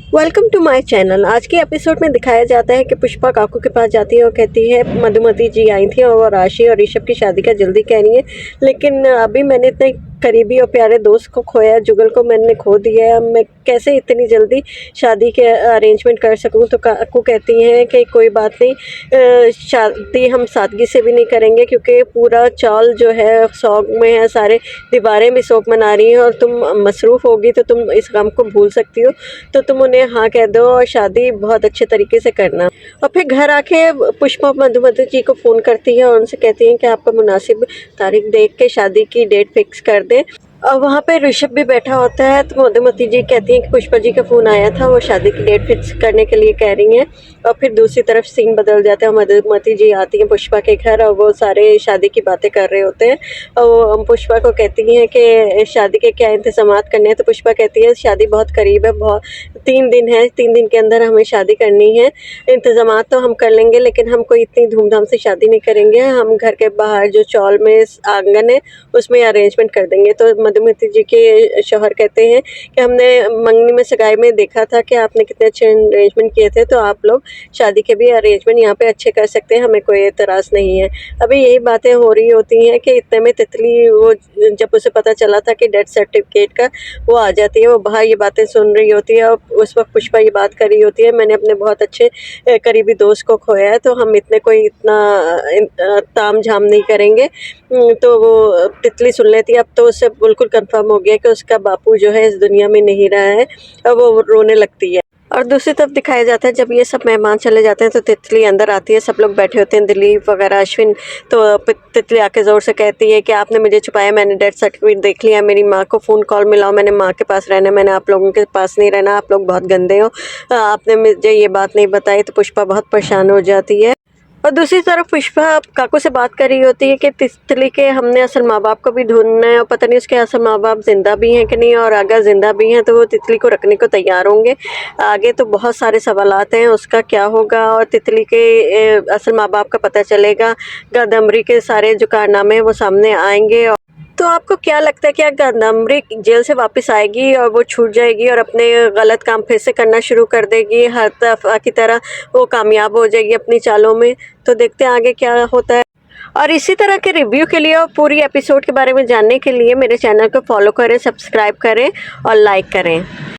Welcome to my channel. आज के episode में दिखाया जाता है कि पुष्पा काकू के पास जाती है और कहती है मधुमती जी आई थी और वो राशि और ऋषभ की शादी का जल्दी कह रही है, लेकिन अभी मैंने इतने करीबी और प्यारे दोस्त को खोया, जुगल को मैंने खो दिया है, अब मैं कैसे इतनी जल्दी शादी के अरेंजमेंट कर सकूं। तो काकू कहती हैं कि कोई बात नहीं, शादी हम सादगी से भी नहीं करेंगे क्योंकि पूरा चाल जो है शौक में है, सारे दीवारें भी शौक मना रही हैं और तुम मसरूफ़ होगी तो तुम इस गम को भूल सकती हो, तो तुम उन्हें हाँ कह दो और शादी बहुत अच्छे तरीके से करना। और फिर घर आके पुष्पा मधुमती जी को फ़ोन करती है और उनसे कहती हैं कि आपको मुनासिब तारीख देख के शादी की डेट फिक्स कर दें। और वहाँ पे ऋषभ भी बैठा होता है तो मधुमती जी कहती हैं कि पुष्पा जी का फ़ोन आया था, वो शादी की डेट फिक्स करने के लिए कह रही हैं। और फिर दूसरी तरफ सीन बदल जाता है, मधुमती जी आती हैं पुष्पा के घर और वो सारे शादी की बातें कर रहे होते हैं और वो पुष्पा को कहती हैं कि शादी के क्या इंतज़ामात करने हैं। तो पुष्पा कहती है शादी बहुत करीब है, बहुत 3 दिन है, 3 दिन के अंदर हमें शादी करनी है। इंतज़ामात तो हम कर लेंगे लेकिन हम कोई इतनी धूमधाम से शादी नहीं करेंगे, हम घर के बाहर जो चौल में आंगन है उसमें अरेंजमेंट कर देंगे। तो मधुमती जी के शौहर कहते हैं कि हमने मंगनी में सगाई में देखा था कि आपने कितने अच्छे अरेंजमेंट किए थे, तो आप लोग शादी के भी अरेंजमेंट यहाँ पे अच्छे कर सकते हैं, हमें कोई एतराज़ नहीं है। अभी यही बातें हो रही होती हैं कि इतने में तितली, वो जब उसे पता चला था कि डेथ सर्टिफिकेट का, वो आ जाती है, वो बाहर ये बातें सुन रही होती है और उस वक्त पुष्पा ये बात कर रही होती है, मैंने अपने बहुत अच्छे करीबी दोस्त को खोया है तो हम इतने कोई इतना ताम झाम नहीं करेंगे। तो वो तितली सुन लेती है, अब तो उसे बिल्कुल कंफर्म हो गया कि उसका बापू जो है इस दुनिया में नहीं रहा है, अब वो रोने लगती है। और दूसरी तरफ दिखाया जाता है जब ये सब मेहमान चले जाते हैं तो तितली अंदर आती है, सब लोग बैठे होते हैं, दिलीप वगैरह, अश्विन। तो तितली आके ज़ोर से कहती है कि आपने मुझे छुपाया, मैंने डेथ सर्टिफिकेट देख लिया, मेरी माँ को फ़ोन कॉल मिलाओ, मैंने माँ के पास रहना, मैंने आप लोगों के पास नहीं रहना, आप लोग बहुत गंदे हो, आपने मुझे ये बात नहीं बताई। तो पुष्पा बहुत परेशान हो जाती है। और दूसरी तरफ पुष्पा काकू से बात कर रही होती है कि तितली के हमने असल माँ बाप को भी ढूंढना है और पता नहीं उसके असल माँ बाप ज़िंदा भी हैं कि नहीं, और अगर ज़िंदा भी हैं तो वो तितली को रखने को तैयार होंगे। आगे तो बहुत सारे सवालात हैं, उसका क्या होगा, और तितली के असल माँ बाप का पता चलेगा, कादम्बरी के सारे जो कारनामे हैं वो सामने आएंगे। तो आपको क्या लगता है कि अगर कादम्बरी जेल से वापस आएगी और वो छूट जाएगी और अपने गलत काम फिर से करना शुरू कर देगी, हर दफ़ा की तरह वो कामयाब हो जाएगी अपनी चालों में? तो देखते हैं आगे क्या होता है। और इसी तरह के रिव्यू के लिए और पूरी एपिसोड के बारे में जानने के लिए मेरे चैनल को फॉलो करें, सब्सक्राइब करें और लाइक करें।